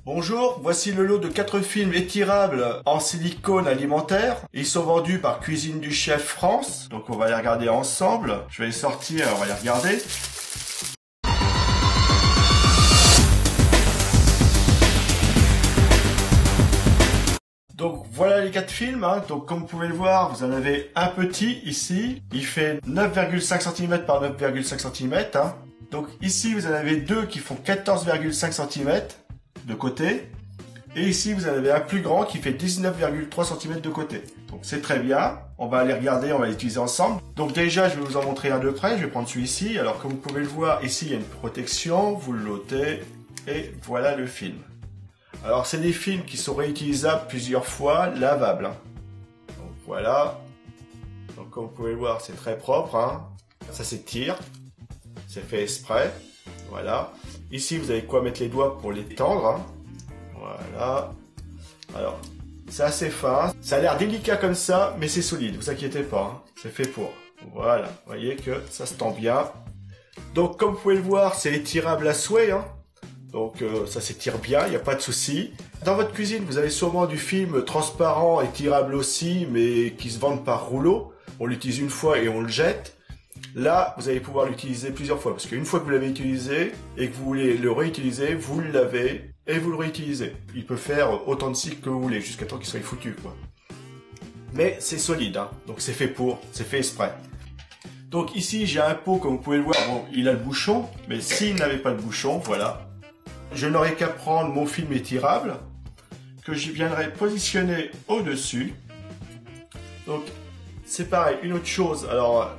Bonjour, voici le lot de 4 films étirables en silicone alimentaire. Ils sont vendus par Cuisine du Chef France. Donc on va les regarder ensemble. Je vais les sortir, on va les regarder. Donc voilà les 4 films. Donc comme vous pouvez le voir, vous en avez un petit ici. Il fait 9,5 cm par 9,5 cm. Donc ici vous en avez deux qui font 14,5 cm de côté. Et ici, vous en avez un plus grand qui fait 19,3 cm de côté. Donc c'est très bien. On va aller regarder, on va les utiliser ensemble. Donc déjà, je vais vous en montrer un de près. Je vais prendre celui-ci. Alors comme vous pouvez le voir, ici, il y a une protection. Vous le l'ôtez. Et voilà le film. Alors c'est des films qui sont réutilisables plusieurs fois, lavables. Donc voilà. Donc comme vous pouvez le voir, c'est très propre. Ça s'étire. C'est fait exprès. Voilà. Ici, vous avez quoi mettre les doigts pour les tendre. Voilà. Alors, c'est assez fin. Ça a l'air délicat comme ça, mais c'est solide. Vous inquiétez pas. C'est fait pour. Voilà. Vous voyez que ça se tend bien. Donc, comme vous pouvez le voir, c'est étirable à souhait. Donc, ça s'étire bien. Il n'y a pas de souci. Dans votre cuisine, vous avez sûrement du film transparent, étirable aussi, mais qui se vendent par rouleau. On l'utilise une fois et on le jette. Là, vous allez pouvoir l'utiliser plusieurs fois. Parce qu'une fois que vous l'avez utilisé et que vous voulez le réutiliser, vous le lavez et vous le réutilisez. Il peut faire autant de cycles que vous voulez, jusqu'à temps qu'il soit foutu, quoi. Mais c'est solide, donc c'est fait pour, c'est fait exprès. Donc ici, j'ai un pot, comme vous pouvez le voir, bon, il a le bouchon, mais s'il n'avait pas de bouchon, voilà. Je n'aurais qu'à prendre mon film étirable, que je viendrai positionner au-dessus. Donc, c'est pareil, une autre chose, alors...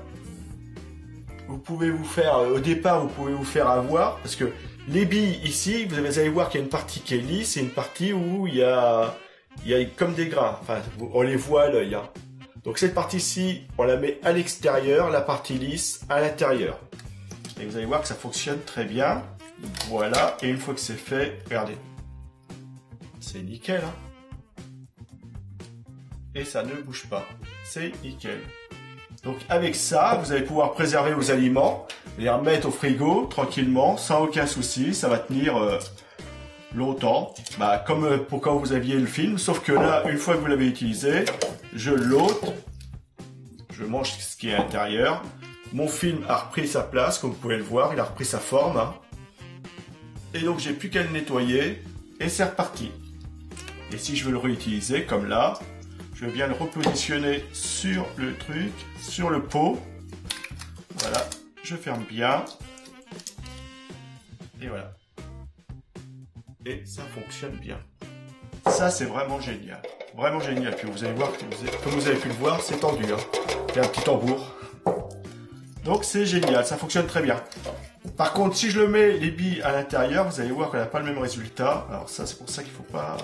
Vous pouvez vous faire, au départ, vous pouvez vous faire avoir, parce que les billes ici, vous allez voir qu'il y a une partie qui est lisse et une partie où il y a comme des grains. Enfin, on les voit à l'œil. Donc cette partie-ci, on la met à l'extérieur, la partie lisse à l'intérieur. Et vous allez voir que ça fonctionne très bien. Voilà, et une fois que c'est fait, regardez. C'est nickel, Et ça ne bouge pas. C'est nickel. Donc avec ça, vous allez pouvoir préserver vos aliments, les remettre au frigo tranquillement, sans aucun souci, ça va tenir longtemps, comme pour quand vous aviez le film, sauf que là, une fois que vous l'avez utilisé, je l'ôte, je mange ce qui est à l'intérieur, mon film a repris sa place, comme vous pouvez le voir, il a repris sa forme, et donc j'ai plus qu'à le nettoyer, et c'est reparti. Et si je veux le réutiliser, comme là, je viens le repositionner sur le truc, sur le pot. Voilà, je ferme bien. Et voilà. Et ça fonctionne bien. Ça, c'est vraiment génial. Vraiment génial. Puis vous allez voir, comme vous avez pu le voir, c'est tendu. Il y a un petit tambour. Donc c'est génial, ça fonctionne très bien. Par contre, si je le mets les billes à l'intérieur, vous allez voir qu'elle n'a pas le même résultat. Alors ça, c'est pour ça qu'il ne faut pas...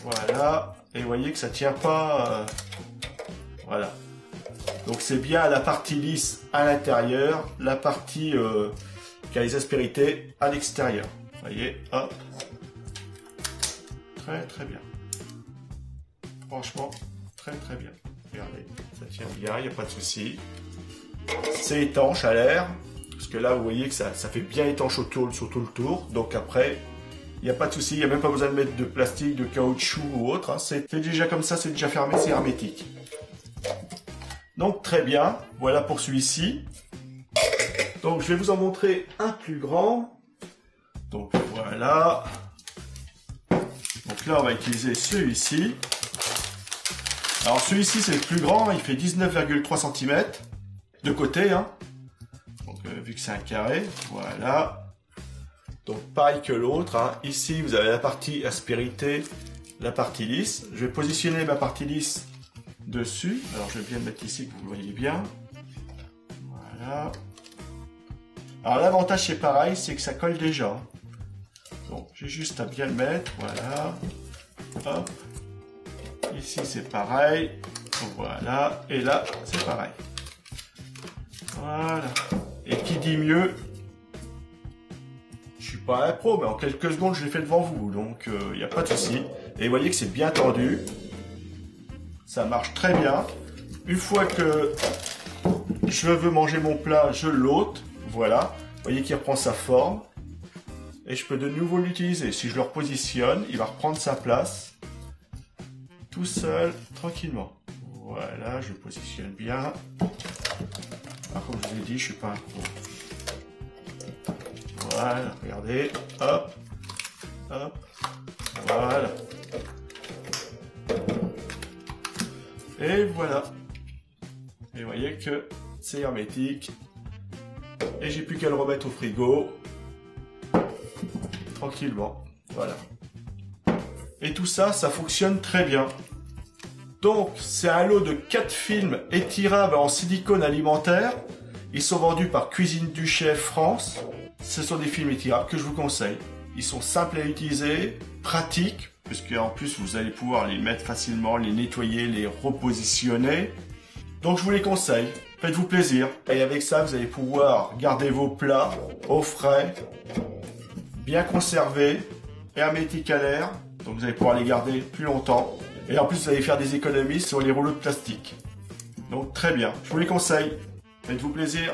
Voilà. Et vous voyez que ça tient pas. Voilà. Donc c'est bien la partie lisse à l'intérieur, la partie qui a les aspérités à l'extérieur. Vous voyez, hop. Très très bien. Franchement, très très bien. Regardez, ça tient bien, il n'y a pas de souci. C'est étanche à l'air. Parce que là, vous voyez que ça fait bien étanche autour, sur tout le tour. Donc après... Il n'y a pas de souci, il n'y a même pas besoin de mettre de plastique, de caoutchouc ou autre. C'est déjà comme ça, c'est déjà fermé, c'est hermétique. Donc très bien, voilà pour celui-ci. Donc je vais vous en montrer un plus grand. Donc voilà. Donc là on va utiliser celui-ci. Alors celui-ci c'est le plus grand, il fait 19,3 cm de côté. Donc vu que c'est un carré, voilà. Donc pareil que l'autre, ici vous avez la partie aspérité, la partie lisse. Je vais positionner ma partie lisse dessus. Alors je vais bien le mettre ici pour que vous le voyez bien. Voilà. Alors l'avantage c'est pareil, c'est que ça colle déjà. Donc j'ai juste à bien le mettre, voilà. Hop. Ici c'est pareil. Voilà. Et là c'est pareil. Voilà. Et qui dit mieux, je suis pas un pro, mais en quelques secondes, je l'ai fait devant vous, donc il n'y a pas de souci. Et vous voyez que c'est bien tendu. Ça marche très bien. Une fois que je veux manger mon plat, je l'ôte. Voilà. Vous voyez qu'il reprend sa forme. et je peux de nouveau l'utiliser. Si je le repositionne, il va reprendre sa place tout seul, tranquillement. Voilà, je le positionne bien. Alors, comme je vous ai dit, je suis pas un pro. Voilà, regardez, hop, hop, voilà. Et voilà. Et vous voyez que c'est hermétique. Et j'ai plus qu'à le remettre au frigo. Tranquillement. Voilà. Et tout ça, ça fonctionne très bien. Donc, c'est un lot de 4 films étirables en silicone alimentaire. Ils sont vendus par Cuisine du Chef France. Ce sont des films étirables que je vous conseille. Ils sont simples à utiliser, pratiques, puisque en plus vous allez pouvoir les mettre facilement, les nettoyer, les repositionner. Donc je vous les conseille, faites-vous plaisir. Et avec ça, vous allez pouvoir garder vos plats au frais, bien conservés, hermétiques à l'air. Donc vous allez pouvoir les garder plus longtemps. Et en plus, vous allez faire des économies sur les rouleaux de plastique. Donc très bien, je vous les conseille. Faites-vous plaisir.